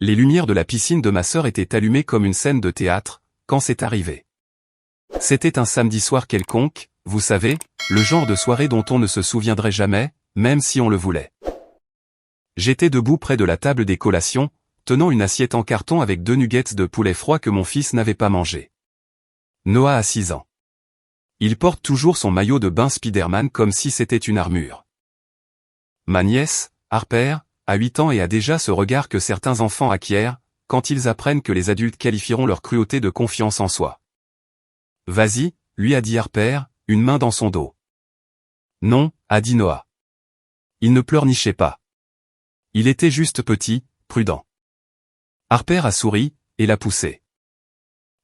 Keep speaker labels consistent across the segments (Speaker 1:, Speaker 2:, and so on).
Speaker 1: Les lumières de la piscine de ma sœur étaient allumées comme une scène de théâtre, quand c'est arrivé. C'était un samedi soir quelconque, vous savez, le genre de soirée dont on ne se souviendrait jamais, même si on le voulait. J'étais debout près de la table des collations, tenant une assiette en carton avec 2 nuggets de poulet froid que mon fils n'avait pas mangé. Noah a 6 ans. Il porte toujours son maillot de bain Spider-Man comme si c'était une armure. Ma nièce, Harper, a 8 ans et a déjà ce regard que certains enfants acquièrent, quand ils apprennent que les adultes qualifieront leur cruauté de confiance en soi. « Vas-y », lui a dit Harper, une main dans son dos. « Non », a dit Noah. Il ne pleurnichait pas. Il était juste petit, prudent. Harper a souri, et l'a poussé.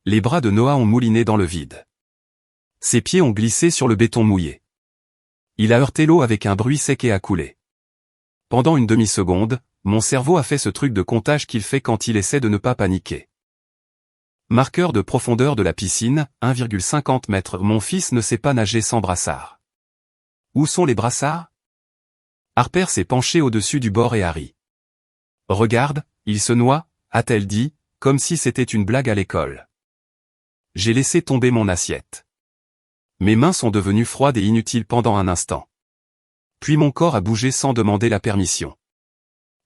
Speaker 1: Les bras de Noah ont mouliné dans le vide. Ses pieds ont glissé sur le béton mouillé. Il a heurté l'eau avec un bruit sec et a coulé. Pendant une demi-seconde, mon cerveau a fait ce truc de comptage qu'il fait quand il essaie de ne pas paniquer. Marqueur de profondeur de la piscine, 1,50 m. Mon fils ne sait pas nager sans brassard. Où sont les brassards? Harper s'est penché au-dessus du bord et a ri. Regarde, il se noie, a-t-elle dit, comme si c'était une blague à l'école. J'ai laissé tomber mon assiette. Mes mains sont devenues froides et inutiles pendant un instant. Puis mon corps a bougé sans demander la permission.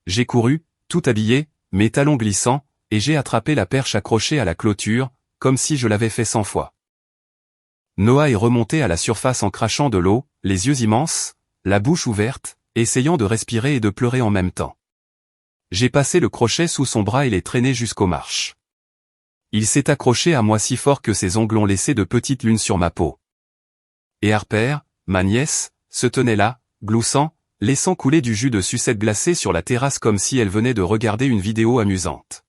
Speaker 1: J'ai couru, tout habillé, mes talons glissants, et j'ai attrapé la perche accrochée à la clôture, comme si je l'avais fait 100 fois. Noah est remonté à la surface en crachant de l'eau, les yeux immenses, la bouche ouverte, essayant de respirer et de pleurer en même temps. J'ai passé le crochet sous son bras et l'ai traîné jusqu'aux marches. Il s'est accroché à moi si fort que ses ongles ont laissé de petites lunes sur ma peau. Et Harper, ma nièce, se tenait là, gloussant, laissant couler du jus de sucette glacée sur la terrasse comme si elle venait de regarder une vidéo amusante.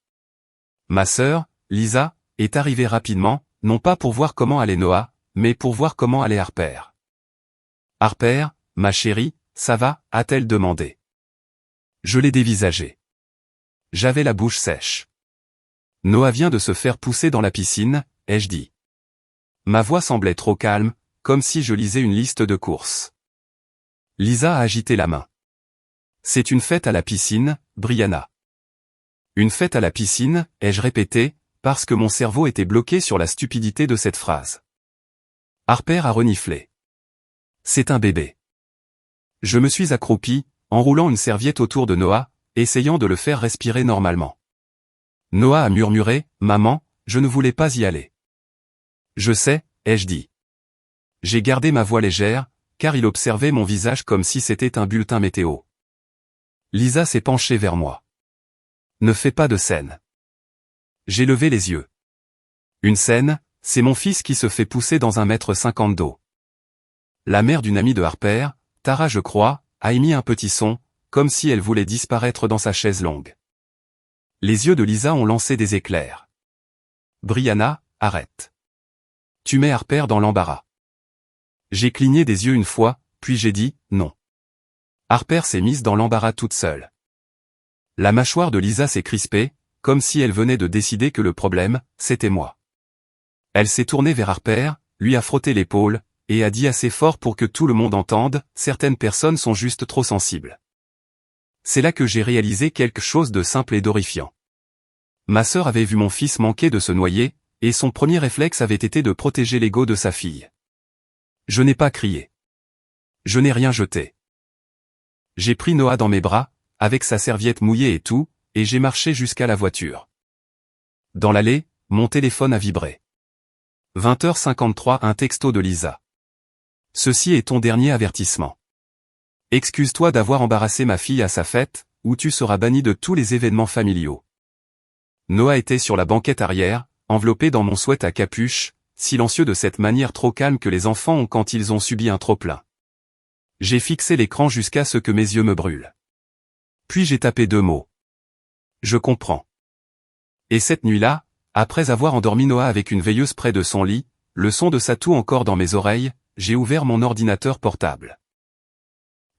Speaker 1: Ma sœur, Lisa, est arrivée rapidement, non pas pour voir comment allait Noah, mais pour voir comment allait Harper. « Harper, ma chérie, ça va ?» a-t-elle demandé. Je l'ai dévisagé. J'avais la bouche sèche. Noah vient de se faire pousser dans la piscine, ai-je dit. Ma voix semblait trop calme, comme si je lisais une liste de courses. Lisa a agité la main. C'est une fête à la piscine, Brianna. Une fête à la piscine, ai-je répété, parce que mon cerveau était bloqué sur la stupidité de cette phrase. Harper a reniflé. C'est un bébé. Je me suis accroupi, enroulant une serviette autour de Noah, essayant de le faire respirer normalement. Noah a murmuré, « Maman, je ne voulais pas y aller. » Je sais, ai-je dit. J'ai gardé ma voix légère, car il observait mon visage comme si c'était un bulletin météo. Lisa s'est penchée vers moi. Ne fais pas de scène. J'ai levé les yeux. Une scène, c'est mon fils qui se fait pousser dans 1,50 m d'eau. La mère d'une amie de Harper, Tara je crois, a émis un petit son, comme si elle voulait disparaître dans sa chaise longue. Les yeux de Lisa ont lancé des éclairs. Brianna, arrête. Tu mets Harper dans l'embarras. J'ai cligné des yeux une fois, puis j'ai dit, non. Harper s'est mise dans l'embarras toute seule. La mâchoire de Lisa s'est crispée, comme si elle venait de décider que le problème, c'était moi. Elle s'est tournée vers Harper, lui a frotté l'épaule, et a dit assez fort pour que tout le monde entende, certaines personnes sont juste trop sensibles. C'est là que j'ai réalisé quelque chose de simple et d'horrifiant. Ma sœur avait vu mon fils manquer de se noyer, et son premier réflexe avait été de protéger l'ego de sa fille. Je n'ai pas crié. Je n'ai rien jeté. J'ai pris Noah dans mes bras, avec sa serviette mouillée et tout, et j'ai marché jusqu'à la voiture. Dans l'allée, mon téléphone a vibré. 20h53, un texto de Lisa. Ceci est ton dernier avertissement. Excuse-toi d'avoir embarrassé ma fille à sa fête, ou tu seras banni de tous les événements familiaux. Noah était sur la banquette arrière, enveloppé dans mon sweat à capuche, silencieux de cette manière trop calme que les enfants ont quand ils ont subi un trop-plein. J'ai fixé l'écran jusqu'à ce que mes yeux me brûlent. Puis j'ai tapé 2 mots. Je comprends. Et cette nuit-là, après avoir endormi Noah avec une veilleuse près de son lit, le son de sa toux encore dans mes oreilles, j'ai ouvert mon ordinateur portable.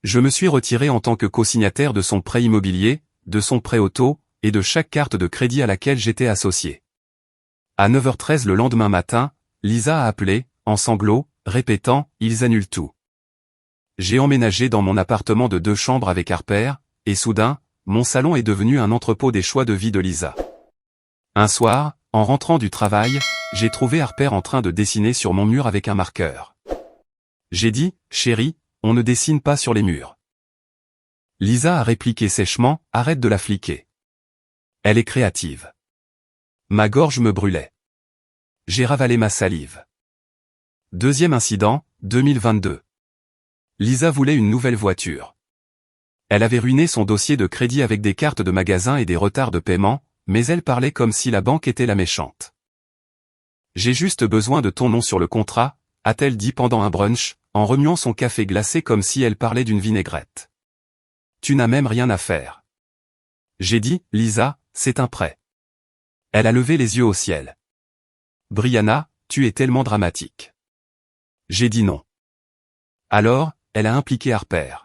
Speaker 1: Je me suis retiré en tant que co-signataire de son prêt immobilier, de son prêt auto, et de chaque carte de crédit à laquelle j'étais associé. À 9h13 le lendemain matin, Lisa a appelé, en sanglots, répétant « Ils annulent tout ». J'ai emménagé dans mon appartement de 2 chambres avec Harper, et soudain, mon salon est devenu un entrepôt des choix de vie de Lisa. Un soir, en rentrant du travail, j'ai trouvé Harper en train de dessiner sur mon mur avec un marqueur. J'ai dit, chérie, on ne dessine pas sur les murs. Lisa a répliqué sèchement, arrête de la fliquer. Elle est créative. Ma gorge me brûlait. J'ai ravalé ma salive. Deuxième incident, 2022. Lisa voulait une nouvelle voiture. Elle avait ruiné son dossier de crédit avec des cartes de magasin et des retards de paiement, mais elle parlait comme si la banque était la méchante. J'ai juste besoin de ton nom sur le contrat, a-t-elle dit pendant un brunch, en remuant son café glacé comme si elle parlait d'une vinaigrette. Tu n'as même rien à faire. J'ai dit, Lisa, c'est un prêt. Elle a levé les yeux au ciel. Brianna, tu es tellement dramatique. J'ai dit non. Alors, elle a impliqué Harper.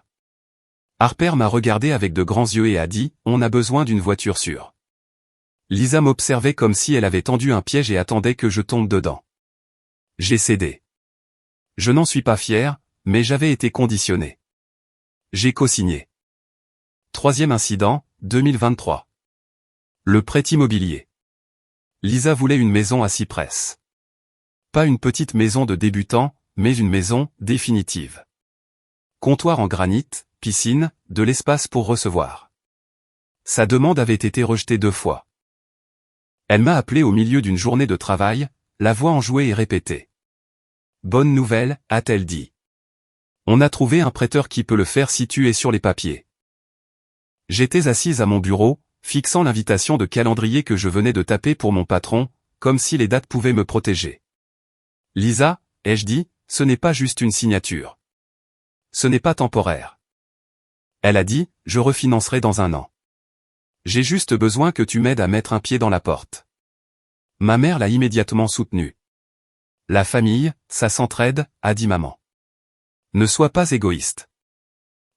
Speaker 1: Harper m'a regardé avec de grands yeux et a dit, on a besoin d'une voiture sûre. Lisa m'observait comme si elle avait tendu un piège et attendait que je tombe dedans. J'ai cédé. Je n'en suis pas fier, mais j'avais été conditionné. J'ai co-signé. Troisième incident, 2023. Le prêt immobilier. Lisa voulait une maison à Cypress. Pas une petite maison de débutant, mais une maison définitive. Comptoir en granit, piscine, de l'espace pour recevoir. Sa demande avait été rejetée 2 fois. Elle m'a appelé au milieu d'une journée de travail, la voix enjouée et répétée. Bonne nouvelle, a-t-elle dit. On a trouvé un prêteur qui peut le faire si tu es sur les papiers. J'étais assise à mon bureau, fixant l'invitation de calendrier que je venais de taper pour mon patron, comme si les dates pouvaient me protéger. Lisa, ai-je dit, ce n'est pas juste une signature. Ce n'est pas temporaire. Elle a dit, je refinancerai dans 1 an. J'ai juste besoin que tu m'aides à mettre un pied dans la porte. Ma mère l'a immédiatement soutenue. La famille, ça s'entraide, a dit maman. Ne sois pas égoïste.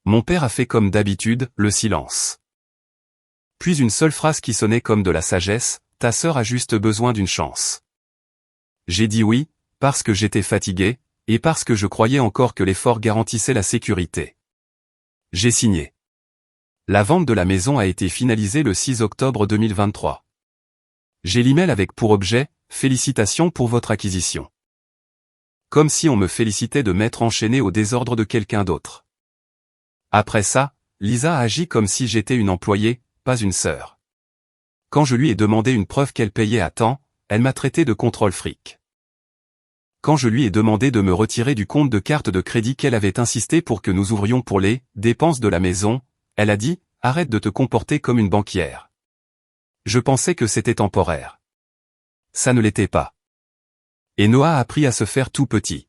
Speaker 1: Mon père a fait comme d'habitude, le silence. Puis une seule phrase qui sonnait comme de la sagesse, ta sœur a juste besoin d'une chance. J'ai dit oui, parce que j'étais fatigué, et parce que je croyais encore que l'effort garantissait la sécurité. J'ai signé. La vente de la maison a été finalisée le 6 octobre 2023. J'ai l'email avec pour objet, félicitations pour votre acquisition. Comme si on me félicitait de m'être enchaîné au désordre de quelqu'un d'autre. Après ça, Lisa a agi comme si j'étais une employée, pas une sœur. Quand je lui ai demandé une preuve qu'elle payait à temps, elle m'a traité de contrôle fric. Quand je lui ai demandé de me retirer du compte de carte de crédit qu'elle avait insisté pour que nous ouvrions pour les dépenses de la maison, elle a dit, arrête de te comporter comme une banquière. Je pensais que c'était temporaire. Ça ne l'était pas. Et Noah a appris à se faire tout petit.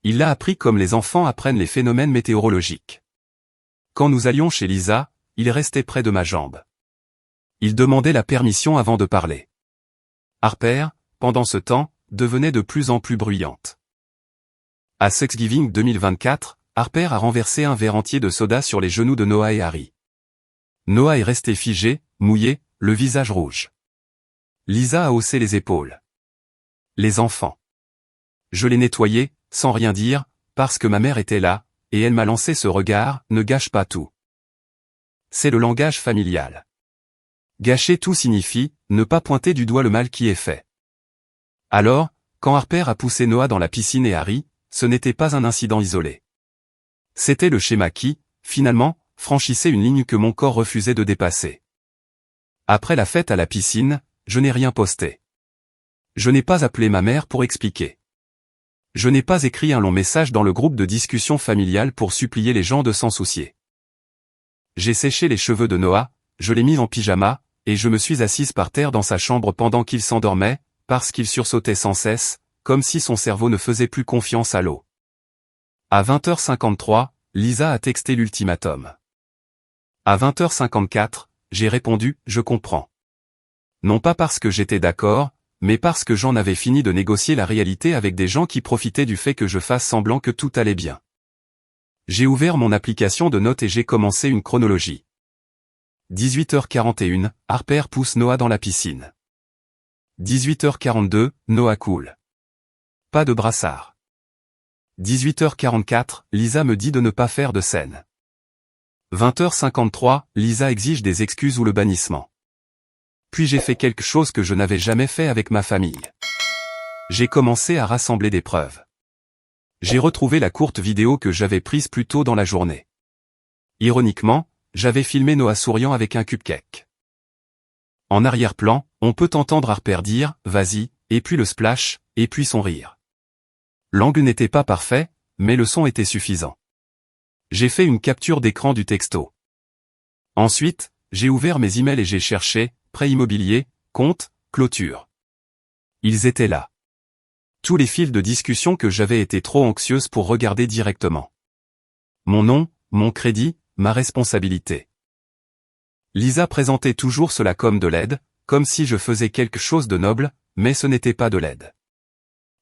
Speaker 1: Il l'a appris comme les enfants apprennent les phénomènes météorologiques. Quand nous allions chez Lisa, il restait près de ma jambe. Il demandait la permission avant de parler. Harper, pendant ce temps, devenait de plus en plus bruyante. À Thanksgiving 2024, Harper a renversé un verre entier de soda sur les genoux de Noah et Harry. Noah est resté figé, mouillé, le visage rouge. Lisa a haussé les épaules. Les enfants. Je l'ai nettoyé, sans rien dire, parce que ma mère était là, et elle m'a lancé ce regard, ne gâche pas tout. C'est le langage familial. Gâcher tout signifie, ne pas pointer du doigt le mal qui est fait. Alors, quand Harper a poussé Noah dans la piscine et Harry, ce n'était pas un incident isolé. C'était le schéma qui, finalement, franchissait une ligne que mon corps refusait de dépasser. Après la fête à la piscine, je n'ai rien posté. Je n'ai pas appelé ma mère pour expliquer. Je n'ai pas écrit un long message dans le groupe de discussion familiale pour supplier les gens de s'en soucier. J'ai séché les cheveux de Noah, je l'ai mis en pyjama, et je me suis assise par terre dans sa chambre pendant qu'il s'endormait, parce qu'il sursautait sans cesse, comme si son cerveau ne faisait plus confiance à l'eau. À 20h53, Lisa a texté l'ultimatum. À 20h54, j'ai répondu, je comprends. Non pas parce que j'étais d'accord, mais parce que j'en avais fini de négocier la réalité avec des gens qui profitaient du fait que je fasse semblant que tout allait bien. J'ai ouvert mon application de notes et j'ai commencé une chronologie. 18h41, Harper pousse Noah dans la piscine. 18h42, Noah coule. Pas de brassard. 18h44, Lisa me dit de ne pas faire de scène. 20h53, Lisa exige des excuses ou le bannissement. Puis j'ai fait quelque chose que je n'avais jamais fait avec ma famille. J'ai commencé à rassembler des preuves. J'ai retrouvé la courte vidéo que j'avais prise plus tôt dans la journée. Ironiquement, j'avais filmé Noah souriant avec un cupcake. En arrière-plan, on peut entendre Harper dire « vas-y », et puis le splash, et puis son rire. L'angle n'était pas parfait, mais le son était suffisant. J'ai fait une capture d'écran du texto. Ensuite, j'ai ouvert mes emails et j'ai cherché « prêt immobilier, compte, clôture ». Ils étaient là. Tous les fils de discussion que j'avais été trop anxieuse pour regarder directement. Mon nom, mon crédit, ma responsabilité. Lisa présentait toujours cela comme de l'aide, comme si je faisais quelque chose de noble, mais ce n'était pas de l'aide.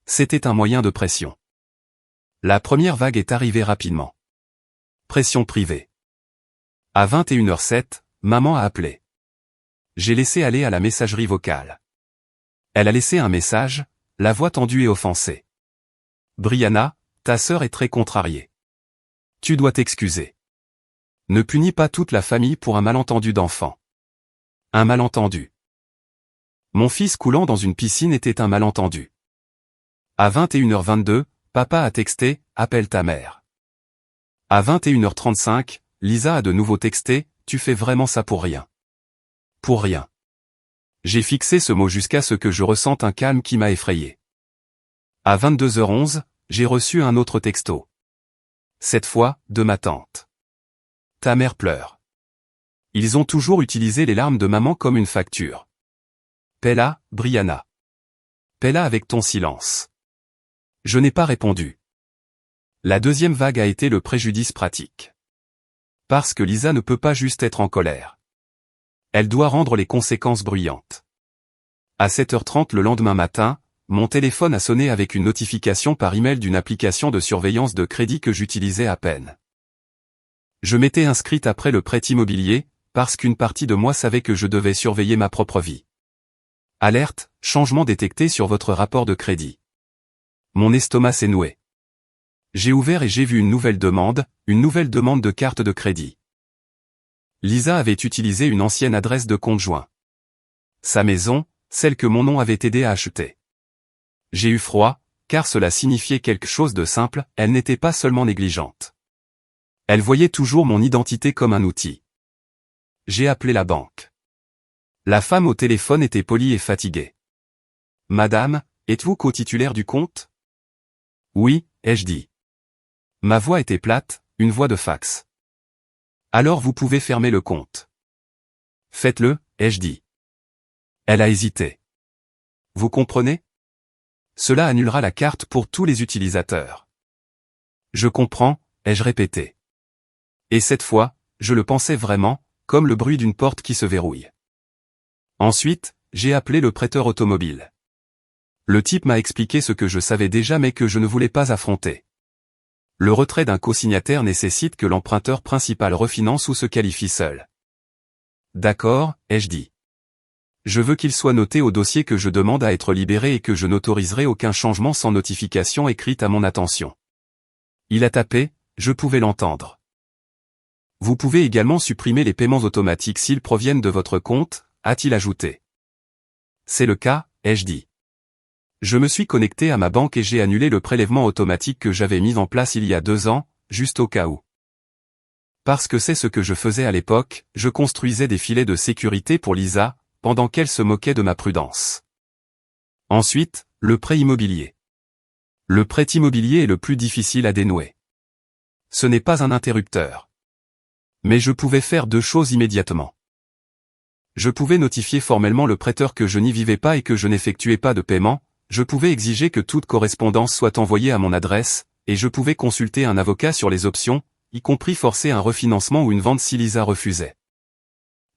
Speaker 1: C'était un moyen de pression. La première vague est arrivée rapidement. Pression privée. À 21h07, maman a appelé. J'ai laissé aller à la messagerie vocale. Elle a laissé un message, la voix tendue et offensée. Brianna, ta sœur est très contrariée. Tu dois t'excuser. Ne punis pas toute la famille pour un malentendu d'enfant. Un malentendu. Mon fils coulant dans une piscine était un malentendu. À 21h22, papa a texté, appelle ta mère. À 21h35, Lisa a de nouveau texté, tu fais vraiment ça pour rien. Pour rien. J'ai fixé ce mot jusqu'à ce que je ressente un calme qui m'a effrayé. À 22h11, j'ai reçu un autre texto. Cette fois, de ma tante. Ta mère pleure. Ils ont toujours utilisé les larmes de maman comme une facture. Paie-la, Brianna. Paie-la avec ton silence. Je n'ai pas répondu. La deuxième vague a été le préjudice pratique. Parce que Lisa ne peut pas juste être en colère. Elle doit rendre les conséquences bruyantes. À 7h30 le lendemain matin, mon téléphone a sonné avec une notification par email d'une application de surveillance de crédit que j'utilisais à peine. Je m'étais inscrite après le prêt immobilier, parce qu'une partie de moi savait que je devais surveiller ma propre vie. Alerte, changement détecté sur votre rapport de crédit. Mon estomac s'est noué. J'ai ouvert et j'ai vu une nouvelle demande de carte de crédit. Lisa avait utilisé une ancienne adresse de compte joint. Sa maison, celle que mon nom avait aidé à acheter. J'ai eu froid, car cela signifiait quelque chose de simple, elle n'était pas seulement négligente. Elle voyait toujours mon identité comme un outil. J'ai appelé la banque. La femme au téléphone était polie et fatiguée. Madame, êtes-vous co-titulaire du compte? Oui, ai-je dit. Ma voix était plate, une voix de fax. Alors vous pouvez fermer le compte. Faites-le, ai-je dit. Elle a hésité. Vous comprenez? Cela annulera la carte pour tous les utilisateurs. Je comprends, ai-je répété. Et cette fois, je le pensais vraiment, comme le bruit d'une porte qui se verrouille. Ensuite, j'ai appelé le prêteur automobile. Le type m'a expliqué ce que je savais déjà mais que je ne voulais pas affronter. Le retrait d'un cosignataire nécessite que l'emprunteur principal refinance ou se qualifie seul. D'accord, ai-je dit. Je veux qu'il soit noté au dossier que je demande à être libéré et que je n'autoriserai aucun changement sans notification écrite à mon attention. Il a tapé, je pouvais l'entendre. Vous pouvez également supprimer les paiements automatiques s'ils proviennent de votre compte, a-t-il ajouté. C'est le cas, ai-je dit. Je me suis connecté à ma banque et j'ai annulé le prélèvement automatique que j'avais mis en place il y a 2 ans, juste au cas où. Parce que c'est ce que je faisais à l'époque, je construisais des filets de sécurité pour Lisa, pendant qu'elle se moquait de ma prudence. Ensuite, le prêt immobilier. Le prêt immobilier est le plus difficile à dénouer. Ce n'est pas un interrupteur. Mais je pouvais faire 2 choses immédiatement. Je pouvais notifier formellement le prêteur que je n'y vivais pas et que je n'effectuais pas de paiement, je pouvais exiger que toute correspondance soit envoyée à mon adresse, et je pouvais consulter un avocat sur les options, y compris forcer un refinancement ou une vente si Lisa refusait.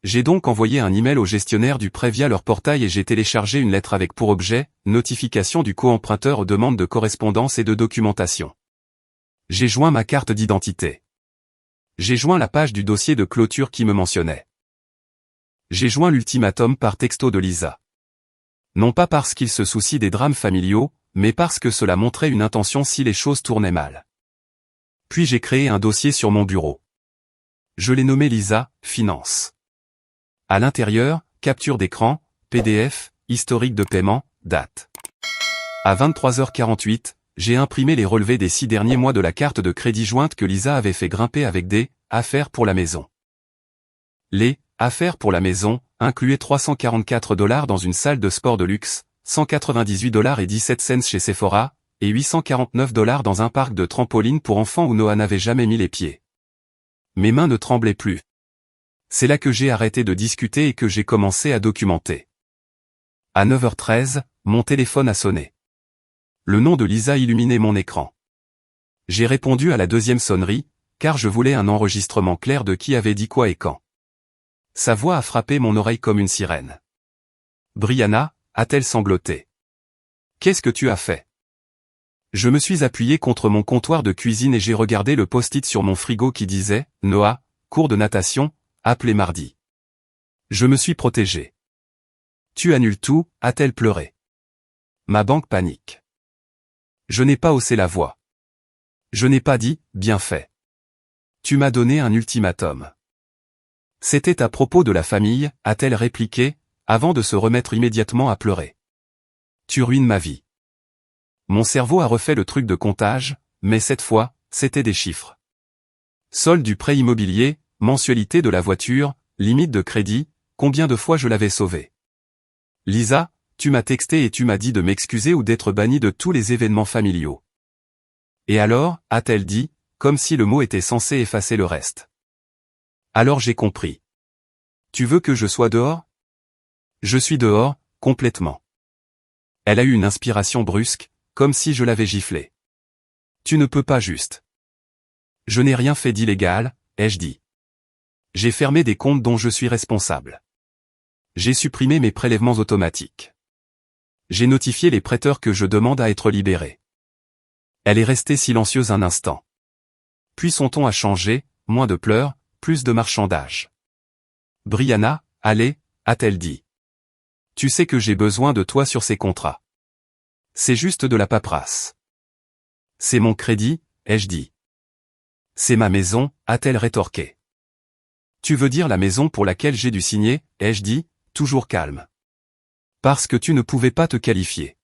Speaker 1: J'ai donc envoyé un email au gestionnaire du prêt via leur portail et j'ai téléchargé une lettre avec pour objet, notification du co-emprunteur aux demandes de correspondance et de documentation. J'ai joint ma carte d'identité. J'ai joint la page du dossier de clôture qui me mentionnait. J'ai joint l'ultimatum par texto de Lisa. Non pas parce qu'il se soucie des drames familiaux, mais parce que cela montrait une intention si les choses tournaient mal. Puis j'ai créé un dossier sur mon bureau. Je l'ai nommé Lisa, finance. À l'intérieur, capture d'écran, PDF, historique de paiement, date. À 23h48, j'ai imprimé les relevés des 6 derniers mois de la carte de crédit jointe que Lisa avait fait grimper avec des « affaires pour la maison ». Les « affaires pour la maison » incluaient $344 dans une salle de sport de luxe, $198,17 chez Sephora, et $849 dans un parc de trampoline pour enfants où Noah n'avait jamais mis les pieds. Mes mains ne tremblaient plus. C'est là que j'ai arrêté de discuter et que j'ai commencé à documenter. À 9h13, mon téléphone a sonné. Le nom de Lisa illuminait mon écran. J'ai répondu à la deuxième sonnerie, car je voulais un enregistrement clair de qui avait dit quoi et quand. Sa voix a frappé mon oreille comme une sirène. « Brianna » a-t-elle sangloté. « Qu'est-ce que tu as fait ?» Je me suis appuyé contre mon comptoir de cuisine et j'ai regardé le post-it sur mon frigo qui disait « Noah, cours de natation, appelé mardi ». Je me suis protégé. « Tu annules tout » a-t-elle pleuré. Ma banque panique. Je n'ai pas haussé la voix. Je n'ai pas dit « bien fait ». Tu m'as donné un ultimatum. C'était à propos de la famille, a-t-elle répliqué, avant de se remettre immédiatement à pleurer. Tu ruines ma vie. Mon cerveau a refait le truc de comptage, mais cette fois, c'était des chiffres. Solde du prêt immobilier, mensualité de la voiture, limite de crédit, combien de fois je l'avais sauvé. Lisa, tu m'as texté et tu m'as dit de m'excuser ou d'être banni de tous les événements familiaux. Et alors, a-t-elle dit, comme si le mot était censé effacer le reste. Alors j'ai compris. Tu veux que je sois dehors? Je suis dehors, complètement. Elle a eu une inspiration brusque, comme si je l'avais giflée. Tu ne peux pas juste. Je n'ai rien fait d'illégal, ai-je dit. J'ai fermé des comptes dont je suis responsable. J'ai supprimé mes prélèvements automatiques. J'ai notifié les prêteurs que je demande à être libérés. Elle est restée silencieuse un instant. Puis son ton a changé, moins de pleurs, plus de marchandage. Brianna, allez, a-t-elle dit. Tu sais que j'ai besoin de toi sur ces contrats. C'est juste de la paperasse. C'est mon crédit, ai-je dit. C'est ma maison, a-t-elle rétorqué. Tu veux dire la maison pour laquelle j'ai dû signer, ai-je dit, toujours calme. Parce que tu ne pouvais pas te qualifier.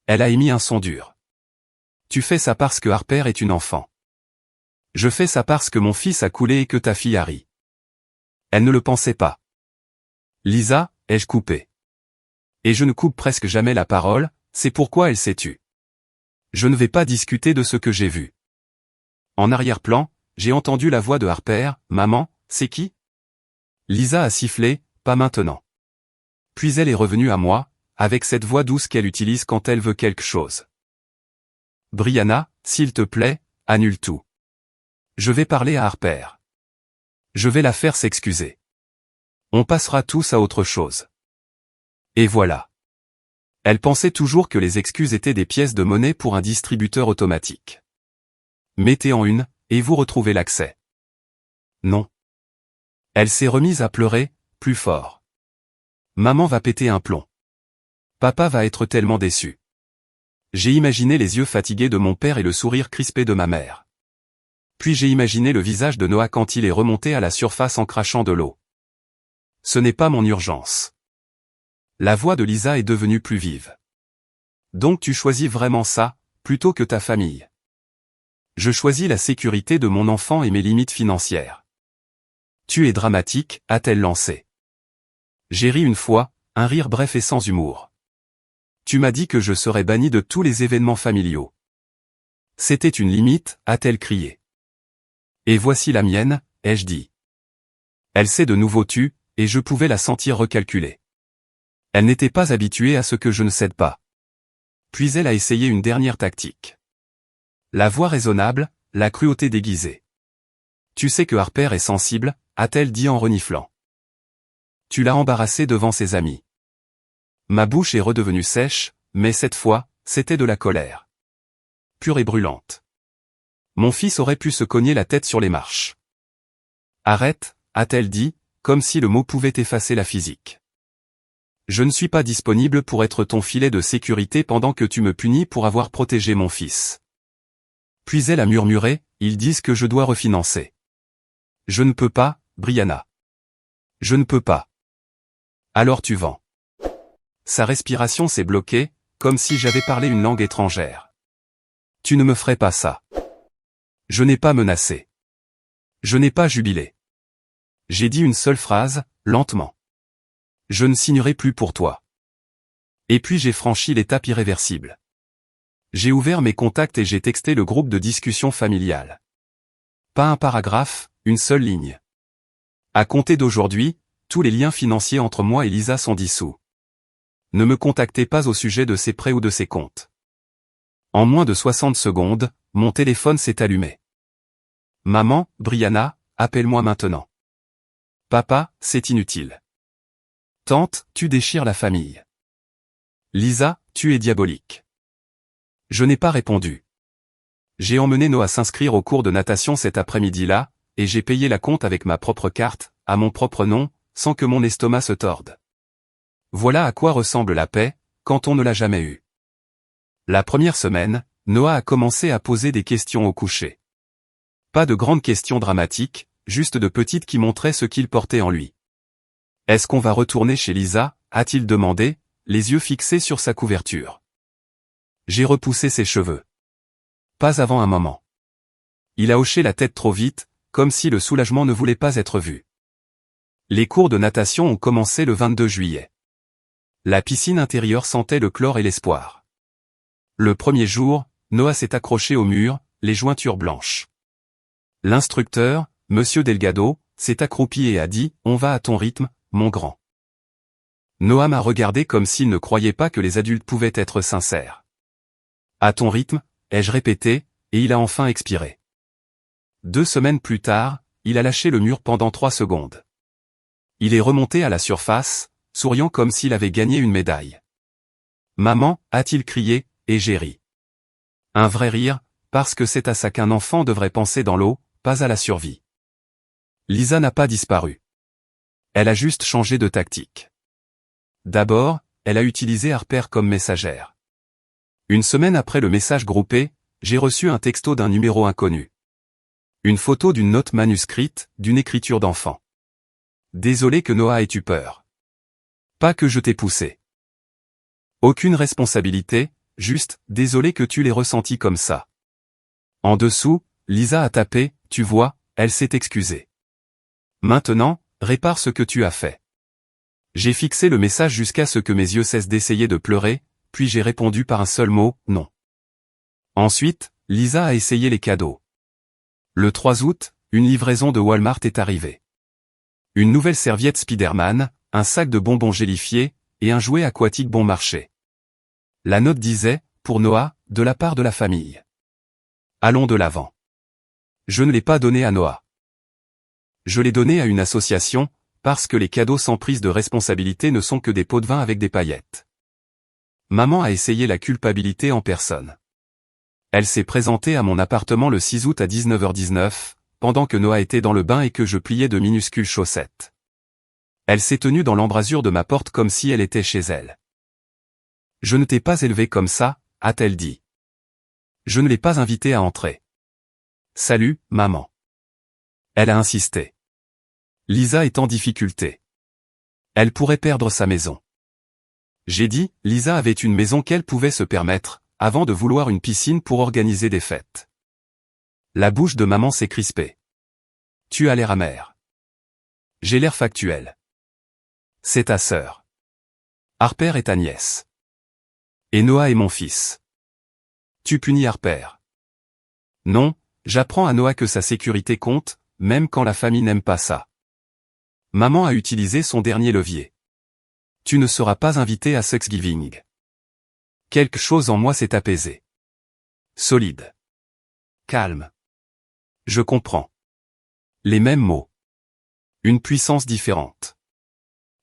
Speaker 1: Elle a émis un son dur. Tu fais ça parce que Harper est une enfant. Je fais ça parce que mon fils a coulé et que ta fille a ri. Elle ne le pensait pas. Lisa, ai-je coupé. Et je ne coupe presque jamais la parole, c'est pourquoi elle s'est tue. Je ne vais pas discuter de ce que j'ai vu. En arrière-plan, j'ai entendu la voix de Harper, maman, c'est qui? Lisa a sifflé, pas maintenant. Puis elle est revenue à moi, avec cette voix douce qu'elle utilise quand elle veut quelque chose. Brianna, s'il te plaît, annule tout. Je vais parler à Harper. Je vais la faire s'excuser. On passera tous à autre chose. Et voilà. Elle pensait toujours que les excuses étaient des pièces de monnaie pour un distributeur automatique. Mettez en une, et vous retrouvez l'accès. Non. Elle s'est remise à pleurer, plus fort. Maman va péter un plomb. Papa va être tellement déçu. J'ai imaginé les yeux fatigués de mon père et le sourire crispé de ma mère. Puis j'ai imaginé le visage de Noah quand il est remonté à la surface en crachant de l'eau. Ce n'est pas mon urgence. La voix de Lisa est devenue plus vive. Donc tu choisis vraiment ça, plutôt que ta famille. Je choisis la sécurité de mon enfant et mes limites financières. Tu es dramatique, a-t-elle lancé. J'ai ri une fois, un rire bref et sans humour. Tu m'as dit que je serais banni de tous les événements familiaux. C'était une limite, a-t-elle crié. Et voici la mienne, ai-je dit. Elle s'est de nouveau tue, et je pouvais la sentir recalculer. Elle n'était pas habituée à ce que je ne cède pas. Puis elle a essayé une dernière tactique. La voix raisonnable, la cruauté déguisée. Tu sais que Harper est sensible, a-t-elle dit en reniflant. Tu l'as embarrassé devant ses amis. Ma bouche est redevenue sèche, mais cette fois, c'était de la colère. Pure et brûlante. Mon fils aurait pu se cogner la tête sur les marches. Arrête, a-t-elle dit, comme si le mot pouvait effacer la physique. Je ne suis pas disponible pour être ton filet de sécurité pendant que tu me punis pour avoir protégé mon fils. Puis elle a murmuré, ils disent que je dois refinancer. Je ne peux pas, Brianna. Je ne peux pas. Alors tu vends. Sa respiration s'est bloquée, comme si j'avais parlé une langue étrangère. Tu ne me ferais pas ça. Je n'ai pas menacé. Je n'ai pas jubilé. J'ai dit une seule phrase, lentement. Je ne signerai plus pour toi. Et puis j'ai franchi l'étape irréversible. J'ai ouvert mes contacts et j'ai texté le groupe de discussion familiale. Pas un paragraphe, une seule ligne. À compter d'aujourd'hui, tous les liens financiers entre moi et Lisa sont dissous. Ne me contactez pas au sujet de ses prêts ou de ses comptes. En moins de 60 secondes, mon téléphone s'est allumé. Maman, Brianna, appelle-moi maintenant. Papa, c'est inutile. Tante, tu déchires la famille. Lisa, tu es diabolique. Je n'ai pas répondu. J'ai emmené Noah s'inscrire au cours de natation cet après-midi-là, et j'ai payé la compte avec ma propre carte, à mon propre nom, sans que mon estomac se torde. Voilà à quoi ressemble la paix, quand on ne l'a jamais eue. La première semaine, Noah a commencé à poser des questions au coucher. Pas de grandes questions dramatiques, juste de petites qui montraient ce qu'il portait en lui. Est-ce qu'on va retourner chez Lisa, a-t-il demandé, les yeux fixés sur sa couverture. J'ai repoussé ses cheveux. Pas avant un moment. Il a hoché la tête trop vite, comme si le soulagement ne voulait pas être vu. Les cours de natation ont commencé le 22 juillet. La piscine intérieure sentait le chlore et l'espoir. Le premier jour, Noah s'est accroché au mur, les jointures blanches. L'instructeur, Monsieur Delgado, s'est accroupi et a dit « On va à ton rythme, mon grand ». Noah m'a regardé comme s'il ne croyait pas que les adultes pouvaient être sincères. « À ton rythme », ai-je répété, et il a enfin expiré. 2 semaines plus tard, il a lâché le mur pendant 3 secondes. Il est remonté à la surface, souriant comme s'il avait gagné une médaille. « Maman » a-t-il crié, et j'ai ri. Un vrai rire, parce que c'est à ça qu'un enfant devrait penser dans l'eau, pas à la survie. Lisa n'a pas disparu. Elle a juste changé de tactique. D'abord, elle a utilisé Harper comme messagère. Une semaine après le message groupé, j'ai reçu un texto d'un numéro inconnu. Une photo d'une note manuscrite, d'une écriture d'enfant. Désolé que Noah ait eu peur. Pas que je t'ai poussé. Aucune responsabilité, juste, désolé que tu l'aies ressenti comme ça. En dessous, Lisa a tapé, tu vois, elle s'est excusée. Maintenant, répare ce que tu as fait. J'ai fixé le message jusqu'à ce que mes yeux cessent d'essayer de pleurer, puis j'ai répondu par un seul mot, non. Ensuite, Lisa a essayé les cadeaux. Le 3 août, une livraison de Walmart est arrivée. Une nouvelle serviette Spider-Man, un sac de bonbons gélifiés, et un jouet aquatique bon marché. La note disait, pour Noah, de la part de la famille. Allons de l'avant. Je ne l'ai pas donné à Noah. Je l'ai donné à une association, parce que les cadeaux sans prise de responsabilité ne sont que des pots de vin avec des paillettes. Maman a essayé la culpabilité en personne. Elle s'est présentée à mon appartement le 6 août à 19h19, pendant que Noah était dans le bain et que je pliais de minuscules chaussettes. Elle s'est tenue dans l'embrasure de ma porte comme si elle était chez elle. « Je ne t'ai pas élevé comme ça », a-t-elle dit. Je ne l'ai pas invitée à entrer. « Salut, maman. » Elle a insisté. Lisa est en difficulté. Elle pourrait perdre sa maison. J'ai dit, Lisa avait une maison qu'elle pouvait se permettre, avant de vouloir une piscine pour organiser des fêtes. La bouche de maman s'est crispée. Tu as l'air amer. J'ai l'air factuel. C'est ta sœur. Harper est ta nièce. Et Noah est mon fils. Tu punis Harper. Non, j'apprends à Noah que sa sécurité compte, même quand la famille n'aime pas ça. Maman a utilisé son dernier levier. Tu ne seras pas invité à Thanksgiving. Quelque chose en moi s'est apaisé. Solide. Calme. Je comprends. Les mêmes mots. Une puissance différente.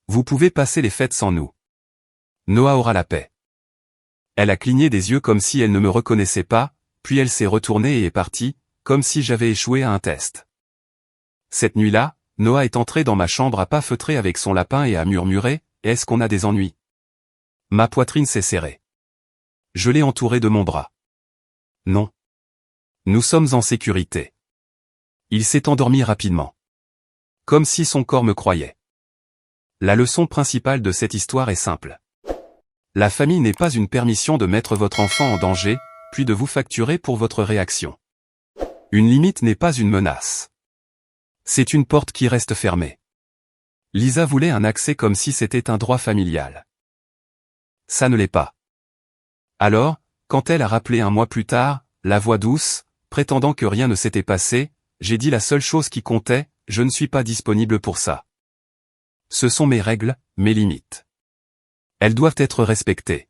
Speaker 1: Vous pouvez passer les fêtes sans nous. Noah aura la paix. Elle a cligné des yeux comme si elle ne me reconnaissait pas, puis elle s'est retournée et est partie, comme si j'avais échoué à un test. Cette nuit-là, Noah est entré dans ma chambre à pas feutrer avec son lapin et a murmuré, « Est-ce qu'on a des ennuis ?» Ma poitrine s'est serrée. Je l'ai entouré de mon bras. Non. Nous sommes en sécurité. Il s'est endormi rapidement. Comme si son corps me croyait. La leçon principale de cette histoire est simple. La famille n'est pas une permission de mettre votre enfant en danger, puis de vous facturer pour votre réaction. Une limite n'est pas une menace. C'est une porte qui reste fermée. Lisa voulait un accès comme si c'était un droit familial. Ça ne l'est pas. Alors, quand elle a rappelé un mois plus tard, la voix douce, prétendant que rien ne s'était passé, j'ai dit la seule chose qui comptait, je ne suis pas disponible pour ça. Ce sont mes règles, mes limites. Elles doivent être respectées.